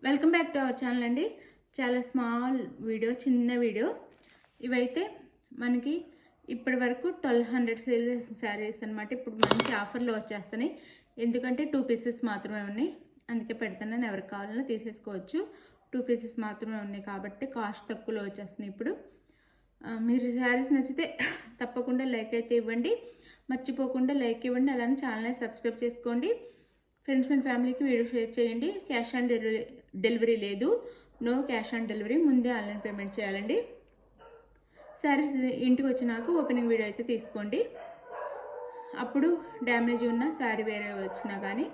Welcome back to our channel అండి. చాలా small video, చిన్న వీడియో. ఇవైతే మనకి ఇప్పటి వరకు 1200 సేల్ చేసిన శారీస్ అనమాట. ఇప్పుడు మంచి ఆఫర్లో వచ్చేస్తున్నాయి. ఎందుకంటే 2 పీసెస్ మాత్రమే ఉన్నాయి, అందుకే పెడతానని. ఎవరికి కావాలన్నా తీసేసుకోవచ్చు. 2 పీసెస్ మాత్రమే ఉన్నాయి కాబట్టి కాస్ట్ తక్కువలో వచ్చేస్తున్నాయి. ఇప్పుడు మీరు శారీస్ నచ్చితే తప్పకుండా లైక్ అయితే ఇవ్వండి, మర్చిపోకుండా లైక్ ఇవ్వండి. అలానే ఛానల్ని సబ్స్క్రైబ్ చేసుకోండి. ఫ్రెండ్స్ అండ్ ఫ్యామిలీకి వీడియో షేర్ చేయండి. క్యాష్ ఆన్ డెలివరీ లేదు, నో క్యాష్ ఆన్ డెలివరీ. ముందే ఆన్లైన్ పేమెంట్ చేయాలండి. శారీస్ ఇంటికి వచ్చినాక ఓపెనింగ్ వీడియో అయితే తీసుకోండి. అప్పుడు డ్యామేజ్ ఉన్న శారీ వేరే వచ్చినా కానీ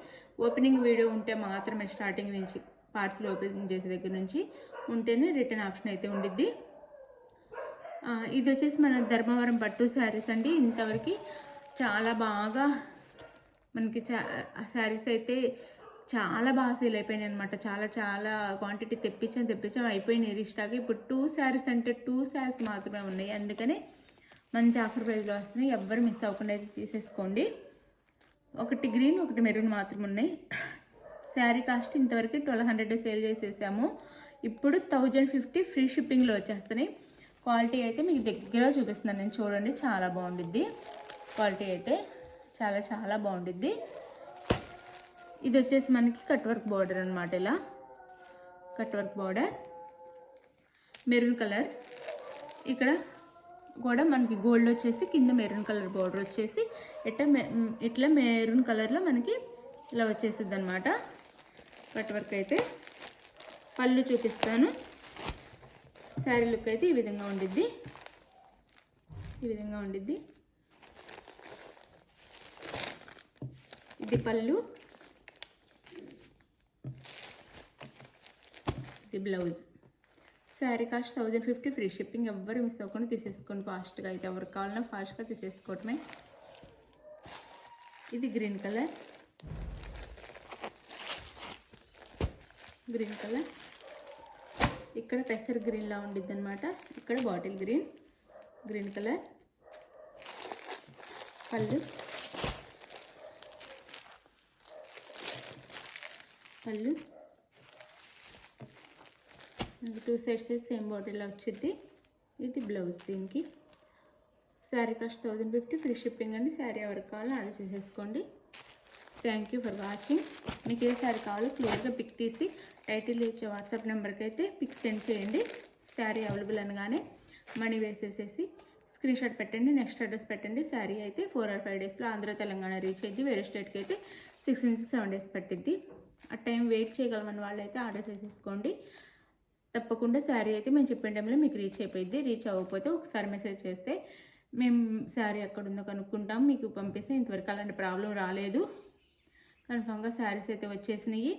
ఓపెనింగ్ వీడియో ఉంటే మాత్రమే, స్టార్టింగ్ నుంచి పార్సిల్ ఓపెన్ చేసే దగ్గర నుంచి ఉంటేనే రిటర్న్ ఆప్షన్ అయితే ఉండిద్ది. ఇది వచ్చేసి మన ధర్మవరం పట్టు శారీస్ అండి. ఇంతవరకు చాలా బాగా మనకి శారీస్ అయితే చాలా బాగా సేల్ అయిపోయినాయి అనమాట. చాలా క్వాంటిటీ తెప్పించాం అయిపోయినాయి రీస్టాక్. ఇప్పుడు 2 శారీస్ అంటే 2 శారీస్ మాత్రమే ఉన్నాయి, అందుకనే మంచి ఆఫర్ ప్రైస్లో వస్తున్నాయి. ఎవ్వరు మిస్ అవ్వకుండా అయితే తీసేసుకోండి. ఒకటి గ్రీన్, ఒకటి మెరూన్ మాత్రం ఉన్నాయి. శారీ కాస్ట్ ఇంతవరకు 1200 సేల్ చేసేసాము. ఇప్పుడు 1050 ఫ్రీ షిప్పింగ్లో వచ్చేస్తున్నాయి. క్వాలిటీ అయితే మీకు దగ్గర చూపిస్తున్నాను నేను, చూడండి. చాలా బాగుండిద్ది క్వాలిటీ అయితే, చాలా బాగుండిద్ది. ఇది వచ్చేసి మనకి కట్ వర్క్ బార్డర్ అనమాట. ఇలా cut work border, maroon colour. ఇక్కడ కూడా మనకి గోల్డ్ వచ్చేసి కింద మెరూన్ కలర్ బార్డర్ వచ్చేసి ఇట్లా మెరూన్ కలర్లో మనకి ఇలా వచ్చేసిద్ది అనమాట. కట్ వర్క్ అయితే పళ్ళు చూపిస్తాను. శారీ లుక్ అయితే ఈ విధంగా ఉండిద్ది. ఇది పళ్ళు, ఇది blouse. Sari cost 1050 free shipping. ఎవ్వరు మిస్ అవ్వకుండా తీసేసుకోండి ఫాస్ట్గా. అయితే ఎవరికి కావాలన్నా ఫాస్ట్గా తీసేసుకోవటమే. ఇది గ్రీన్ కలర్, ఇక్కడ పెసర్ గ్రీన్లా ఉండిద్ది అనమాట. ఇక్కడ బాటిల్ గ్రీన్ కలర్. పళ్ళు 2 సైడ్స్ సేమ్ బాటిల్లో వచ్చింది. ఇది బ్లౌజ్. దీనికి శారీ కాస్ట్ 1050 ఫ్రీ షిప్పింగ్ అండి. శారీ ఎవరికి కావాలో ఆర్డర్ చేసేసుకోండి. Thank you for watching. మీకు ఏ శారీ కావాలో క్లియర్గా పిక్ తీసి టైటిల్ ఇచ్చే వాట్సాప్ నెంబర్కి అయితే పిక్ సెండ్ చేయండి. శారీ అవైలబుల్ అనగానే మనీ వేసేసేసి స్క్రీన్ షాట్ పెట్టండి, నెక్స్ట్ అడ్రస్ పెట్టండి. శారీ అయితే 4 or 5 డేస్లో ఆంధ్ర తెలంగాణ రీచ్ అయ్యింది. వేరే స్టేట్కి అయితే 6 నుంచి 7 డేస్ పట్టిద్ది. ఆ టైం వెయిట్ చేయగలమని వాళ్ళు అయితే ఆర్డర్ చేసేసుకోండి. తప్పకుండా శారీ అయితే మేము చెప్పిన టైంలో మీకు రీచ్ అయిపోయింది. రీచ్ అవ్వకపోతే ఒకసారి మెసేజ్ చేస్తే మేము శారీ ఎక్కడుందో కనుక్కుంటాం, మీకు పంపిస్తే. ఇంతవరకు అలాంటి ప్రాబ్లం రాలేదు. కన్ఫామ్గా శారీస్ అయితే వచ్చేసినాయి.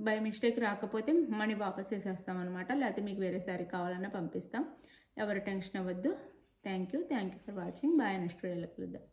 బై మిస్టేక్ రాకపోతే మనీ వాపస్ చేసేస్తాం అనమాట. లేకపోతే మీకు వేరే శారీ కావాలన్నా పంపిస్తాం. ఎవరు టెన్షన్ అవ్వద్దు. Thank you for watching. Bye. Next వీడియోలో కలుద్దాం.